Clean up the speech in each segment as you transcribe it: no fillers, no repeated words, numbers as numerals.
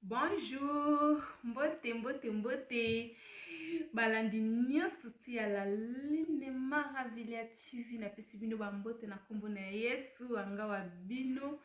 Bonjour, mbote. Balandi nyonso ti ya la ligne Maravilia TV na pesi bino bambote na kombo na Yesu anga wa bino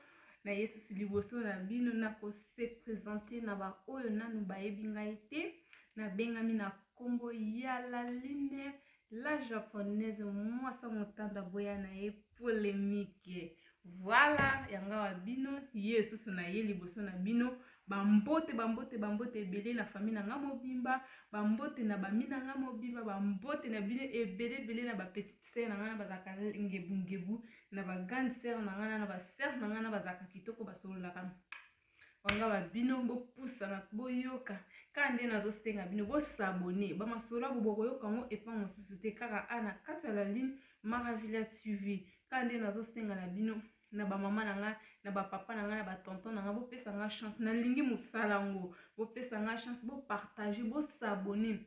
na Yesu siliboso na bino na ko se présenter na ba oyo nanu bayebi ngai te na bengami na kombo ya la ligne la japonaise mwasa motanda boya na ye polémique. Voilà yanga wa bino Yesu na ye liboso na bino bambote ebele na famille na nga mobimba, bambote na bami na nga mobimba, bambote na bino ebele na ba petite sœur na nga na bazaka ngebu na ba grande sœur na nga na ba sœur na nga na bazaka kitoko basololaka wanga ba bino bopusana boyoka kande nazo senga bino bo s'abonner ba masola bo boyoka ngo epa mosusu te kaka ana kata la ligne Maravilia TV kande nazo senga na bino na ba mama na nga na ba papa na nga na ba tonton na nga bo pesa nga chance na lingi musala ngo bo pesa nga chance bo partager bo s'abonner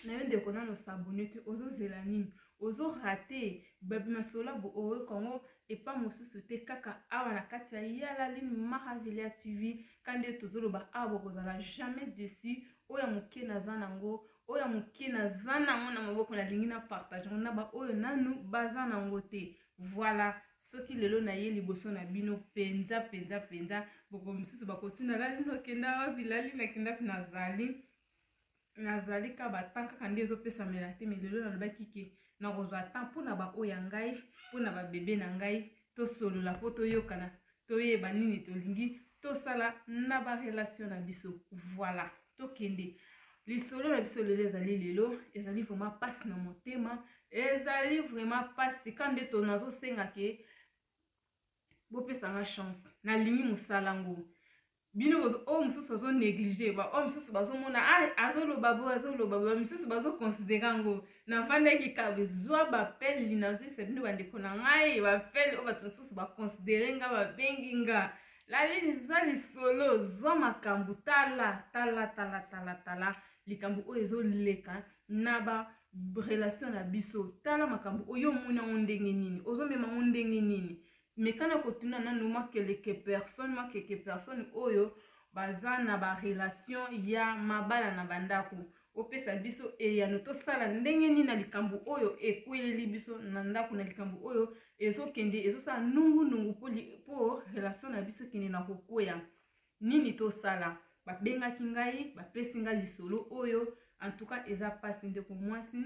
na yo ndeko nano s'abonner te ozo zela nini ozo rater babi masola bo oyo kongo epa mosusu te kaka awa na kati ya la ligne Maravilia TV kande tozoloba awa kozala jamais dessus oya moke naza nango oya moke naza nango na maboko na lingi na partage na ba oyo nanu baza nango te. Voilà soki lelo na ye liboso na bino penza boko mosusu bakotuna lali nokenda wapi lali nakenda pe nazali ka batanka kandi ezopesa mela te me lelo nalobaki ke nakozwa temps mpona ba oyo ya ngai mpona babebe na ngai tosolola mpo toyokana toyeba nini tolingi tosala na barelation na biso. Voilà tokende lisolo na biso lelo ezali lelo ezali vraiment pasi na motema ezali vraiment pasi kande to nazosenga ke bopesa nga chance na lingi musala ngo bino o mususu azo négliger ba o mususu bazomona azoloba bo mususu bazoconsidera ngo na vandaki kabe zwa bapeli nazoyisa bino bandeko na ngai bapeli o bato mosusu baconsidere nga babengi nga lalini zwa lisolo zwa makambo tala likambo oyo ezoleka na ba relation na biso tala makambo oyo mona ngo ndenge nini ozomema ngo ndenge nini mekana kotuna nanu makeleke personne oyo baza na ba relation ya mabala na bandako opesa biso eyano tosala ndenge nini na likambo oyo ekweleli biso na ndako na likambo oyo ezokende ezosala nungu po relation na biso kende na kokwea nini tosala babengaki ngai bapesi ngai lisolo oyo en tout cas eza pasi ndeko mwasi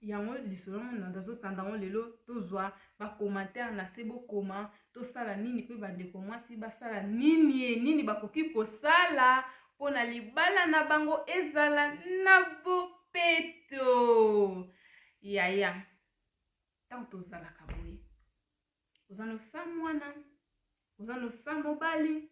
yango lisolo nazotanda ngo lelo tozwa bacommentaire na se bokoma tosala nini mpe bandeko mwasi basala nini bakoki kosala mpona libala na bango ezala na bopeto yaya ntango tozalaka boye oza nosa mwana oza nosa mobali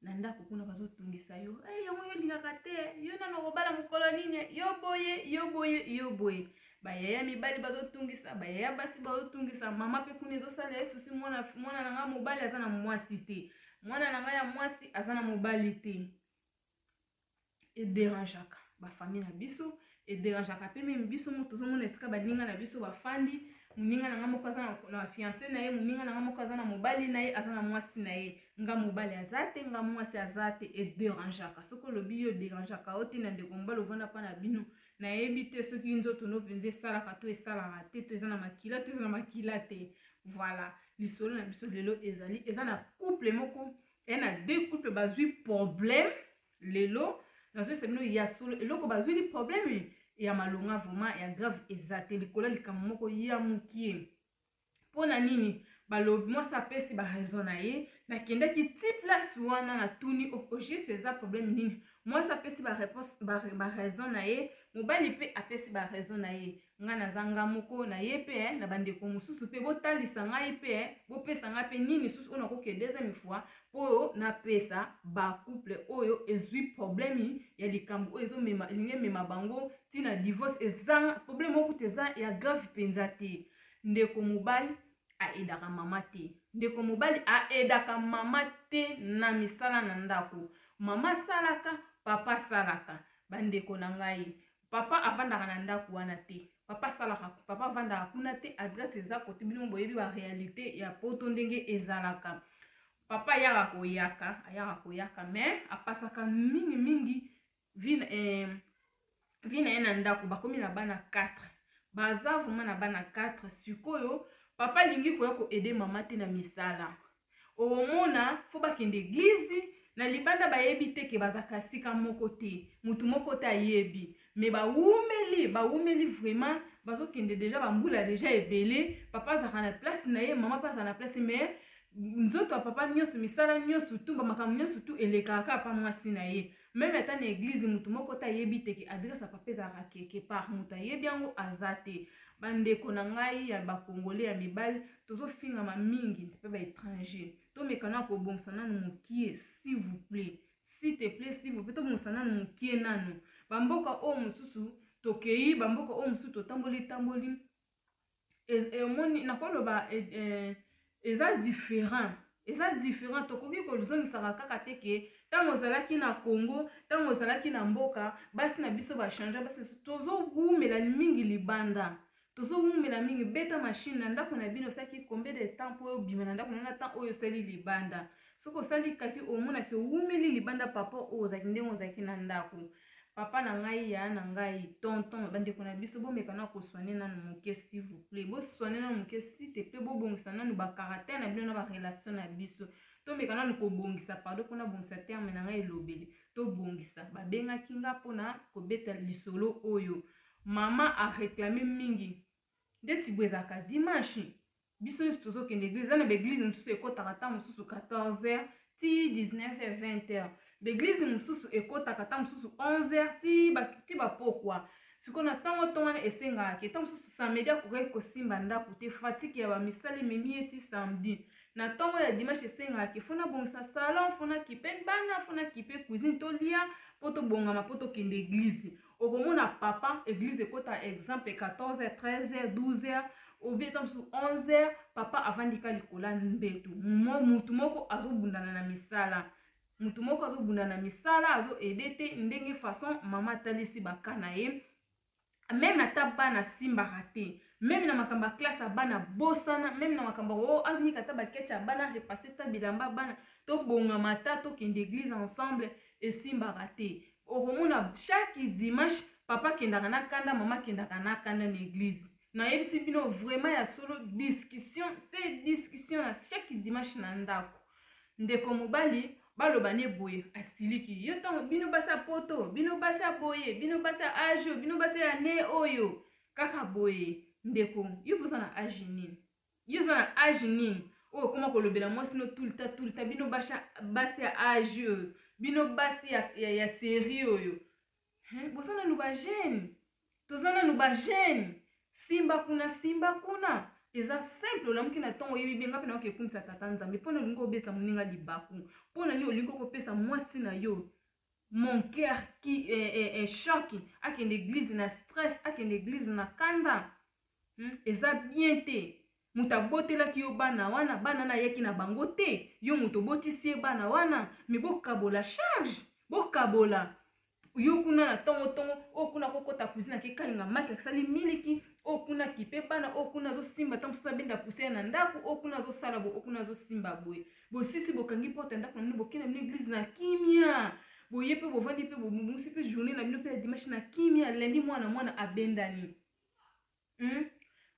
na ndako kuna bazotungisa yo yango yolingaka te yo nano kobala mokolo nini yo boye bayaya mibali bazotungisa bayaya basi bazotungisa mama pe kuna ezosala ye susi mwana na nga mobali aza na mwasi te mwana na nga ya mwasi aza na mobali te ederangeaka bafamille na biso ederangeaka pe meme biso mo tozomona esika baninga na biso bafandi moninga na nga moko aza na fiancé na ye moninga na nga moko aza na mobali na ye aza na mwasi na ye nga mobali aza te nga mwasi aza te ederangeaka soki olobi yo ederangeaka o te na ndeko mobali ovanda mpa na bino nayebi te soki nzoto no mpenza esalaka to esalaka te to eza na makila to eza na makila te. Voilà lisolo na biso lelo ezali eza na couple moko eya na deux couple bazwi problème lelo nazoyesa bino ya solo eloko bazwi problème ya malonga vraiment ya grave eza te likolo likambo moko ya mokie mpona nini balobi mwasi apesi baraison na ye nakendaki ti place wana na tuni ogiste eza problème nini mwasi apesi baraison na ye mobali mpe apesi baraison na ye nga naza nga moko na ye mpe na bandeko mosusu mpe botalisa ngai mpe bopesa ngai mpe nini susu oyo nakoki deuxième fois oyo napesa bacouple oyo ezwi problème ya likambo oyo elingi emema bango ntina divorce eza problème moko te eza ya grave mpenza te ndeko mobali aedaka mama te ndeko mobali aedaka mama te na misala na ndako mama salaka papa salaka bandeko na ngai papa avandaka na ndako wana te papa salaka papa avandaka kuna te adresse eza kote bino boyebi ba réalité ya poto ndenge ezalaka papa ayaka koyaka mais apasaka mingi vina ye na ndako bakomi na bana 4 baza vraiment na bana 4 sikoyo papa lingi koya ko aider mama te na misala omona fo bakende église na libanda bayebi te ke bazaka sika moko te mutu moko te ayebi mais bawumeli vraiment bazokende déjà bambula déjà ebele papa azaka na place na ye mama pasa na place mais nzoto ya papa nyonso misala nyonso tu bamakambo nyonso tu elekaka pa mwasi na ye même ata na église mutu moko te ayebi te ke adresse ya papa ezalaka quelque part mutu ayebi yango aza te. Bandeko na ngai ya bakongole ya mibali tozofingama mingi mpe baétranger tomekana kobongisa nanu mokie s'il vous plaît s'il vous plaît tobongisa nanu mokie nanu bamboka oyo mosusu tokei bamboka oyo mosusu totamboli omoni nakoloba eza différent tokoki kozongisaka kaka te ke ntango ozalaki na Congo ntango ozalaki na mboka basi na biso bachange basi tozowumela mingi libanda tozowumela mingi beta machine na ndako na bino osaki combien de temps po obima na ndako na temps oyo osali libanda soki osali kaki omonaki owumeli libanda papa oyo ozalaki ndenge ozalaki na ndako papa na ngai ya na ngai tonton bandeko na biso bomekana koswane nanu moke s'il vous plaît boswane nanu moke s'il te plaît bobongisa nanu bacaractère na bino na barelation na biso tomekana nanu kobongisa pardon mpona bongisa terme na ngai elobeli tobongisa babengaki nga mpona kobeta lisolo oyo mama areklame mingi ndeti bwe ezalaka dimanche biso nyonso tozokende église eza na baeglise mosusu ekotaka ntango mosusu 14h ti 19h 20h baeglise mosusu ekotaka ntango mosusu 11h ti bapokwa sikoyo na ntango to wana esengaka ke ntango mosusu samedi akoki kosimba ndako te fatike ya bamisala ememi ye ti samedi na ntango ya dimanche esengaka ke fona bongisa salon fona kipe bana fona kipe cuisine tolia mpo tobongama mpo tokende église okomona papa église ekota exemple 14h 13h 12h obie ntango mosusu 11h papa avandika likola mbetu mutu moko azobundana na misala mutu moko azobundana na misala azoede te ndenge façon mama atalisi baka na ye même ata bana simbaka te même na makambo ya classe ya bana bosana même na makambo oyo anika ata baketch ya bana repasse ta bilamba bana tobongama ta tokende église ensemble esimbaka te okomona chaque dimanche papa kendaka na kanda mama kendaka na kanda na église nayebisi bino vraiment ya solo discussion c'est discussion na chaque dimanche na ndako ndeko mobali baloba ne boye asiliki yo ntango bino basi ya poto bino basi ya boye bino basi ya age bino basi ya ne oyo kaka boye ndeko yo boza na age nini yo oza na age nini oyo okoma kolobela mwasi no tulita bino basi ya age oyo bino basi ya série oyo boza nanu bagene toza nanu bagene simba kuna eza simple olamuki na ntongo oyebi benga mpe na yoke ekumisa tata nzambe mpona olingi obesa moninga libaku mpona nini olingi okopesa mwasi na yo mon cœur qui choc akende église na stress akende église na kanda eza bien te mutu abotelaki yo bana wana bana na yaki na bango te yo mutu obotisi ye bana wana me bokabola charge bokabola yo kuna na tongo oyo kuna kokota cuisine akekalinga maki akisali miliki oyo kuna kipe bana oyo kuna azosimba ntango mosusu abenda poussière na ndako oyo kuna azosala boye oyo kuna azosimba boye bosisi bokangi porte ya ndako na bino bokenda bino église na kimia boye mpe bovandi mpe bomusi mpe journée na bino mpe ya dimanche na kimia lendi mwana abendani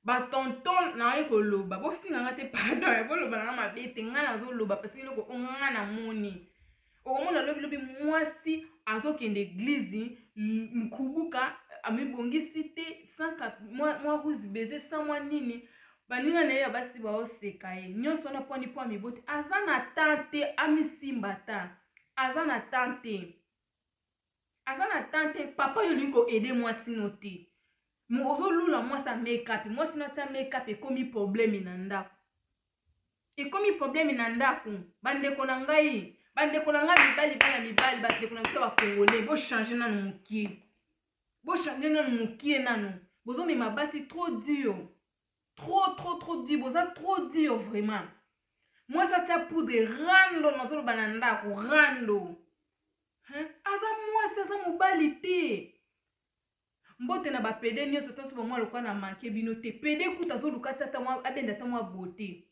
batonton na ye koloba bofinganga te pardon ya boloba nanga mabe te ngai nazoloba parce que eloko onga na moni okomona lobilobi mwasi azokende église mkubuka amibongisi te mwa ruzi beze sa mwa nini baninga na ye ya basi baoseka ye nyonso wana pwani po amibote aza na tante amisimba ta aza na tante papa yo olingi koede mwasi no te ozolula mwasi ya make-up mwasi no tia make-up ekomi probleme na ndako bandeko na ngai mibali bandeko na biso bakongole bochange nanu mokie nanu bozomema basi trop dur trop dur boza trop dur vraiment mwasi atia poudre rando nazoloba na ndako rando aza mwasi aza mobali te mbote na bapede nyonso tonso bamwa lokwa na manke bino te pede kuta azoluka ti ata abenda ata mwa bote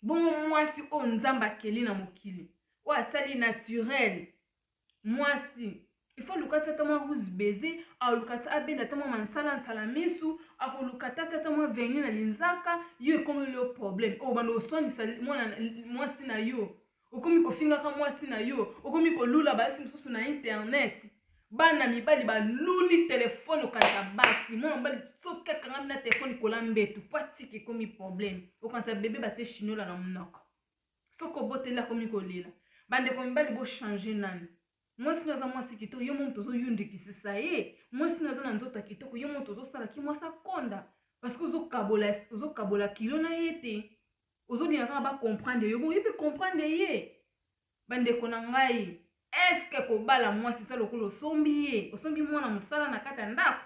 Bon mwasi o nzamba keli na mokili o asali naturel mwasi il faut lukata tama rose baiser a lukata abenda tama mansala nsala misu a lukata tama veni na linzaka yo comme le problème o bando oswani mwana mwasi na yo okomi kofinga ka mwasi na yo okomi kolula basi mususu na internet bana mibali baluli telefone okanta basi mwana mobali soki akangami na telefone kola mbetu po atiki ekomi problème okanta bebe batie chinola na monoko soki oboteli akomi kolela bandeko mibali bochange nani mwasi no aza mwasi kitoko yo moto ozoyundikisisa ye mwasi no aza na nzoto kitoko yo moto ozosalaki mwasi akonda parce que ozokabola kilo na ye te ozolinga kaka bacomprendre yo boyebi comprendre ye bandeko na ngai eske kobala mwasi eza lokola osombi ye osombi mwana mosala na kati ya ndako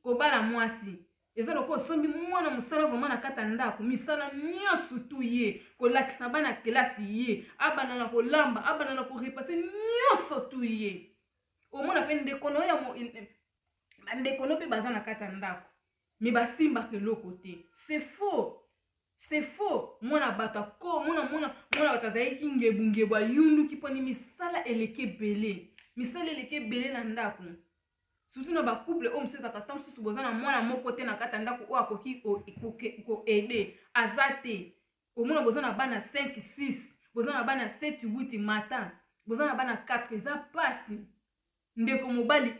kobala mwasi eza lokola osombi mwana mosala vraimen na kati ya ndako misala nyonso tu ye kolakisa bana kelasi ye abana na kolamba abana na korepase nyonso tu ye omona mpe ndekono oyo bandeko mpe baza na kati ya ndako me basimbaka eloko te c'est faux mwana bato mwana bato azalaki ngebungebu ayunduki mponi misala eleke ebele na ndako surtout na bacouple oyo mosusu ezaka ta mosusu boza na mwana moko te na kati ya ndako oyo akoki koede aza te omona boza na bana 5-6 boza na bana 7-8 matin boza na bana 4 eza pasi ndeko mobali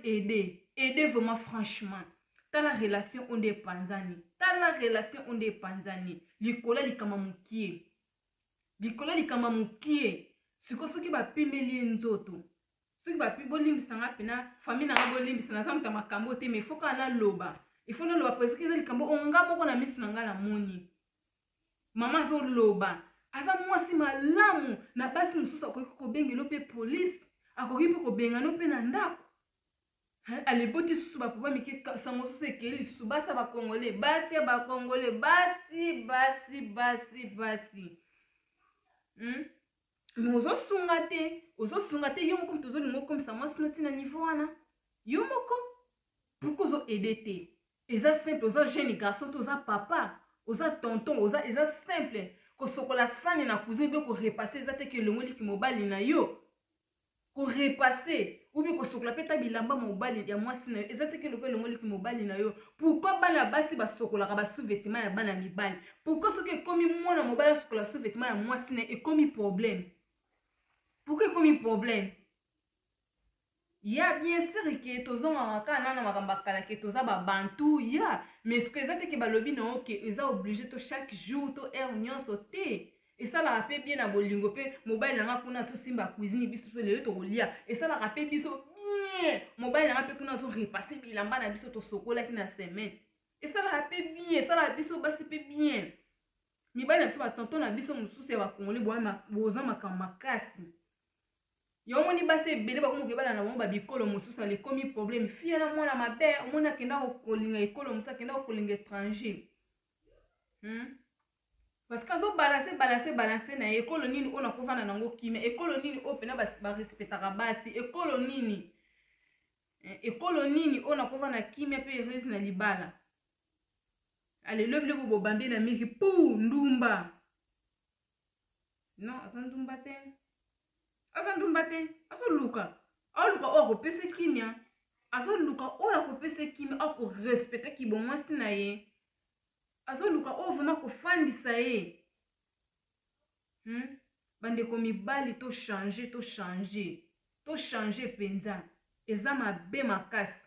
ede vraiment franchement tala relation onde epanzani likolo likama mokie soki bapimeli nzoto soki bolimbisanga pena famille nanga bolimbisana aza moto ya makambo te me ifo kaka naloba ifo naloba presque eza likambo onga moko na miso na ngai namoni mama azoloba aza mwasi malamu na basi mosusu akoki kobengelo mpe polise akoki mpe kobengano mpe na ndako aleboti susu bapapa mike sango mosusu ekeli lisusu basi ya bakongole basi me ozosunga te yo moko moto ozolinga okomisa mwasi no ntina niveau wana yo moko pourkui ozoede te eza simple oza jeune garçon to oza papa oza tonton eza simple kosokola sani na cousine mpe korepase eza te ke elongoliki mobali na yo korepase ubi kosokola mpe ta bilamba mobali ya mwasi na yo eza te ke elongoliki mobali na yo pourkui bana basi basokolaka basous-vêtement ya bana mibali pourkui soki ekomi mwana mobali asokola sous-vêtement ya mwasi na ye ekomi problème pourquoi ekomi problème ya bien sûr ke tozongaka kaka nana makambo akala ke toza babantu ya mais soki eza te ke balobi na yo ke eza oblige to chaque jour to heure nyonso te esalaka mpe bien na bolingo mpe mobali nanga kuna azosimba cuisine biso mpe lelo tokolia esalaka mpe biso bien mobali nanga mpe kuna azorepase bilamba na biso tosokolaki na semaine esalaka mpe bien esalaka biso basi mpe bien mibali na biso batonton na biso mosusu ya bakongoli boza makambo makasi yo moni basi ebele bakomi kebala na bango babikolo mosusu alekomi problème fie na mwana mabe omoni akenda kolinga ekolo mosusu akenda kolinga étranger parce que azobalase na ye ekolo nini oyo nakovanda nango kimia ekolo nini oyo mpena barespectaka basi ekolo nini oyo nakovanda kimia mpe heureuse na libala alelobi bobambi na miki pu ndumba non aza ndumba te azoluka oyo akopesa kimia azoluka oyo akopesa kimia akorespecte kibomwasi na ye azoluka oyo vraimen kofandisa ye bandeko mibali tochange mpenza eza mabe makasi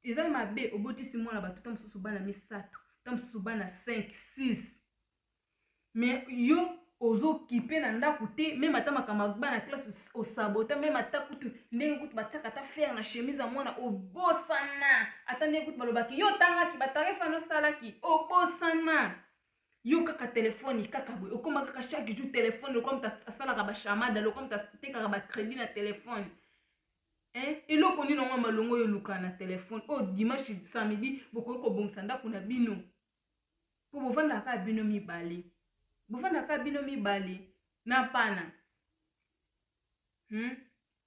eza mabe obotisi mwana bato ta mosusu bana 3 ta mosusu bana 5-6 mais yo ozokipe na ndako te meme ata makambo bana classe osabota meme ata kutu ndenge kutu batiaka ata fer na chemise ya mwana obosana ata ndenge kutu balobaki yo tangaki batarefa nosalaki obosana yo kaka telefone kaka boye okoma kaka chaque jour telefone lokola moto asalaka bashamada lokola moto atekaka bacrédit na telefone eloko nini yango malongo oyo oluka na telefone oyo dimanche samedi bokoki kobongisa ndako na bino mpo bovandaka bino mibale na pana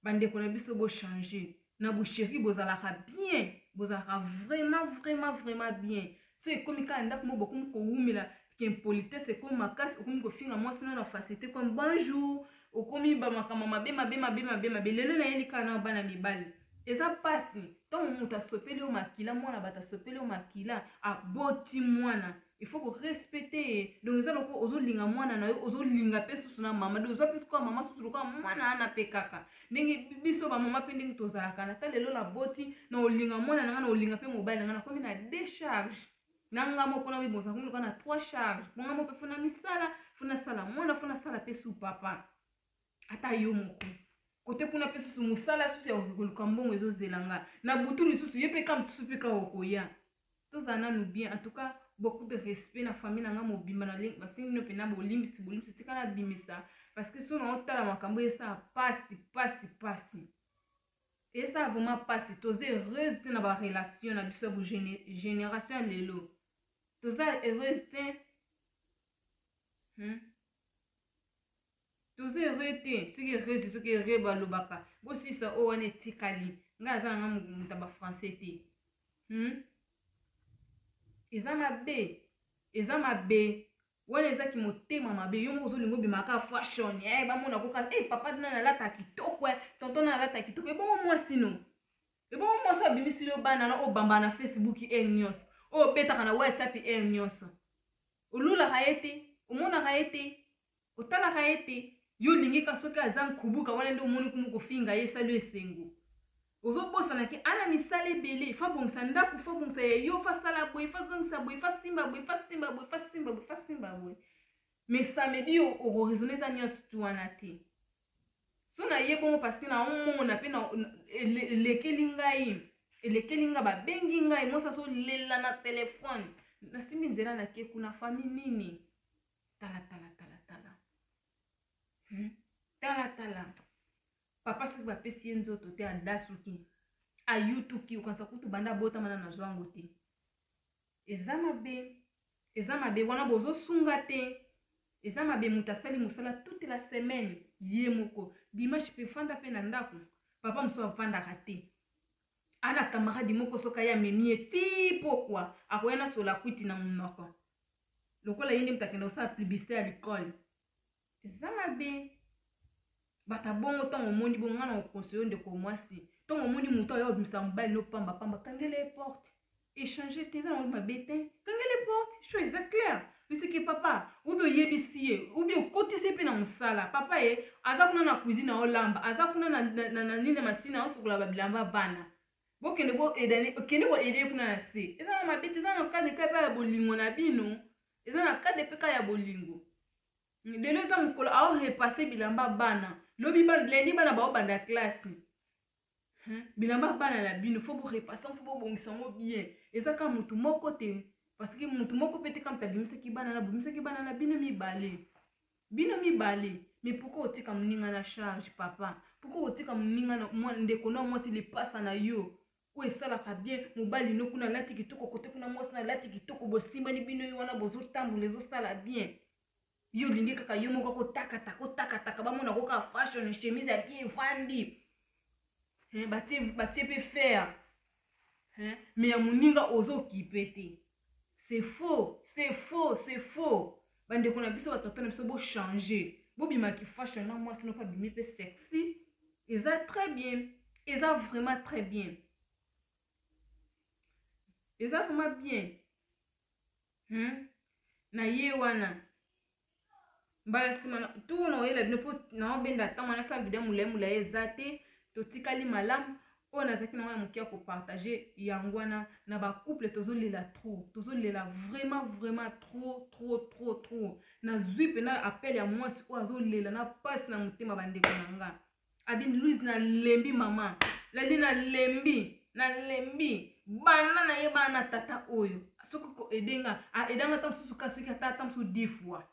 bandeko na biso bochange na bosheri bozalaka bien bozalaka vraiment bien so ekomi kaka ndako mo bokomi kowumela qu'impolitesse comme makasi okomi kofinga mwasi na facilité comme bonjour okomi bamakama mabe lelo na yeli kana bana mibali eza pasi ntango moto asopeli yo makila mwana bato asopeli yo makila aboti mwana il faut ko respecter donc eza loko ozolinga mwana na yo ozolinga pe susu na mama donc ozwa pe kwa mama susu lokola mwana ana pe kaka ndenge biso bamama mpe ndenge tozalaka na ta lelo na boti na olinga mwana na nga na olinga pe mobali na nga na komi na décharge nanga mo pona bibonza komi lokola na 3 charge bonga mo pe fona misala fona sala mwana fona sala pe su papa ata yo moko kote kuna pe susu musala susu ya kokoluka mbongo ezozelanga na butu lisusu ye pe kam tusu pe ka okoya tozala nanu bien en tout cas beaucoup de respect na famille nanga mobimba na link basingi no pe na bolimbisi tika na bimisa parce que so na otala makambo esa pasi esa vraiment pasi toza heureuse te na ba relation na biso ya génération lelo toza heureuse te toza heureux te soki heureuse soki heureux balobaka bosisa o wana etikali ngai aza nanga moto ya bafrançais te eza mabe wana ezaki motema mabe yo moko ozolinga obimaka fashion bamona koka papa nana alata kitoko tonton nana alata kitoko ebongo mwasi no ebongo mwasi abimisili obana na obamba na Facebook nyonso obetaka na WhatsApp nyonso olulaka ye te omonaka ye te otalaka ye te yo lingika soki aza nkubuka wana nde omoni kumu kofinga ye esali esengo ozobosana ke ana misala ebele fa bongisa ndako fa bongisa yo fa sala boye fa zongisa boye fa simba boye mais samedi yo okoraisonne ta nyonso tu wana te so na ye bongo parce que na omona mpe na elekeli ngai babengi ngai mosa so lela na telefone nasimbi nzela nake kuna fami nini tala papa soki bapesi ye nzoto te adasuki ayutuki okanisa kutu banda botamana na zwango te eza mabe wana bozosunga te eza mabe moto asali mosala toute la semaine ye moko dimanche mpe fanda mpe na ndako papa mosusu avandaka te ana camarade moko soki aya amemi ye ti pokwa akoya na sola kwiti na monoko lokola ye nde moto akende kosala publicité ya likole eza mabe bata bongo ntango omoni bongo nga na okonseye ndeko mwasi ntango omoni moto oyo obimisa mobali nopambapamba kangele porte échanger te eza na mabe te kangele porte cho eza clair bisiki papa ubi oyebisi ye ubi okotisi mpe na mosala papa ye aza kuna na cuisine olamba aza kuna na nini masini aosokola babilamba bana bokende okende koede kuna na se eza na mabe te eza na kade ka mpe ya bolingo na bino eza na kade mpe ka ya bolingo lelo eza mokolo aorepase bilamba bana lobi lendi bana baobanda klase bilamba bana na bino fo borepase fo bobongisa ngo bien eza ka motu moko te parce que motu moko pe te kamta bimisaki bana na bino mibale mais pourquoi otika moninga na charge papa pourquoi otika moninga na ndeko na mwasi lipasa na yo oyo esalaka bien mobali no kuna alati kitoko kote kuna mwasi na alati kitoko bosimbani bino yo wana bozotambola ezosala bien yo lingi kaka yo moko kotakataka bamona koka fashion chemise ya bien evandi batie pe faire mais ya moninga ozokipe te c'est faux bandeko na biso batoto na biso bochange bobimaki fashion na mwasi no pa bimi pe sexy eza très bien eza vraiment très bien eza vraiment bien na ye wana mbala nsima tu na oyela bino mpo naobenda ntango wana sa video molai eza te totikali malamu oyo nazalaki na wana moke ya kopartage yango wana na bacouple tozolela vraiment trop nazwi mpena appel ya mwasi oyo azolela na pasi na motema bandeko na nga abini louise nalembi mama lali nalembi banda na ye bana na tata oyo soki koedenga aedanga ata mosusu ka soki ata mosusu 10 fois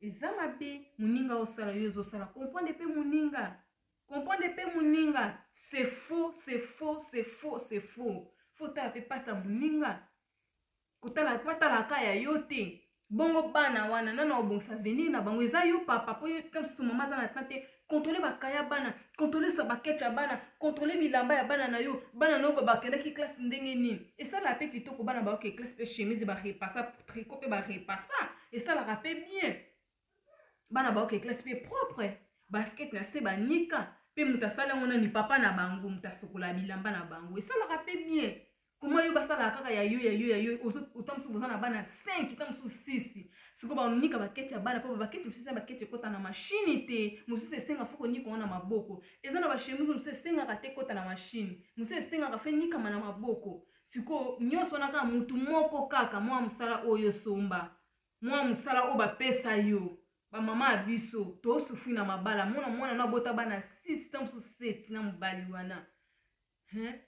eza mabe moninga osala yo ezosala comprendre pe moninga c'est faux faut tala pe pasa moninga kotala patalaka ya yo te bongo bana wana nana obongisa venir na bango eza yo papa po yo kamsusu mama aza na tante contrôler bakaya bana contrôler sa bakete ya bana contrôler bilamba ya bana na yo bana na yo bakendaki classe ndenge nini esalaka mpe kitoko bana baoke classe mpe chemise barepasa tricot mpe barepasa esalaka mpe bien bana baoke classe mpe propre basket na se banika mpe moto asala yango nani papa na bango moto asokola bilamba na bango esalaka mpe bien koma yo basalaka kaka ya yo ota mosusu boza na bana 5 ta mosusu 6 sikoyo banika bakete ya bana mpo bakete mosusu ya bakete ekota na mashini te mosusu esenga fo konika ngo na maboko eza na bashemise mosusu esengaka te ekota na mashini mosusu esengaka fe nikama na maboko sikoyo nyonso wana kaka motu moko kaka mwa mosala oyo somba mwa mosala oyo bapesa yo bamama ya biso tosufri na mabala mwana na bota bana 6 ta mosusu 7 na mobali wana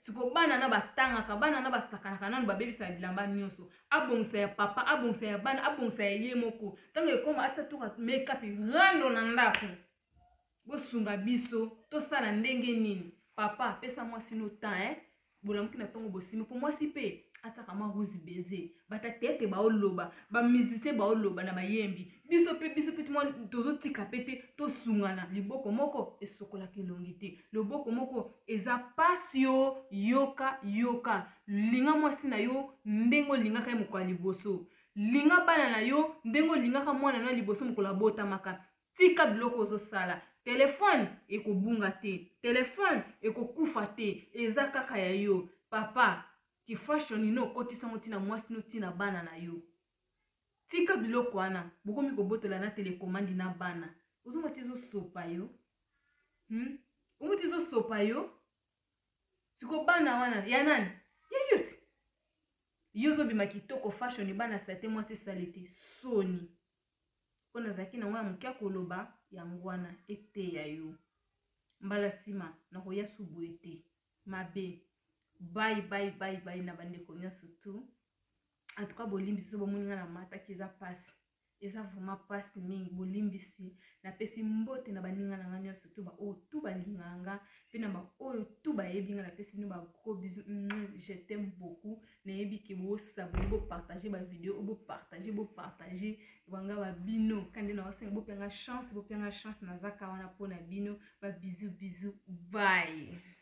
siko bana na batangaka bana na basakanaka nanu babebisa bilamba nyonso abongisa ya papa abongisa ya bana abongisa ya ye moko ntango ekoma atia toka mekapi rando na ndako bosunga biso tosala ndenge nini papa pesa mwasi no temps bolamuki na ntongo bosimi mpo mwasi mpe ataka mwa ruzi beze batatete baoloba bamusicien baoloba na bayembi biso mpe tozotika mpe te tosungana liboko moko esokolaka elongi te loboko moko eza pasi yo yoka linga mwasi na yo ndenge olingaka ye mokolo ya liboso linga bana na yo ndenge olingaka mwana na liboso mokolo abotamaka tika biloko ozosala telefone ekobunga te telefone ekokufa te eza kaka ya yo papa kifashoni no okotisa ngo ntina mwasi no ntina bana na yo tika biloko wana bokomi kobotola na telekomandi na bana ozonga te ezosopa yo omo te ezosopa yo siko bana wana ya nani ya yo ti yo ozobima kitoko fashion bana sate mwasi esali te soni mpo nazalaki nango ya moke akoloba yango wana ete ya yo mbala nsima nakoya subu ete mabe bye na bandeko nyonso tu atuka bolimbisi so bomoninga na mataki eza pasi eza vraiment pasi mingi bolimbisi napesi mbote na baninga na nga nyonso tu baoyo tu balinganga mpe na baoyo tu bayebi nga napesi bino bagros bisu je t'aime beaucoup nayebi ke bosabone bopartage bavideo bopartage banga babino kandi na wasenga bopianga chance nazaka wana mpona bino babizu bye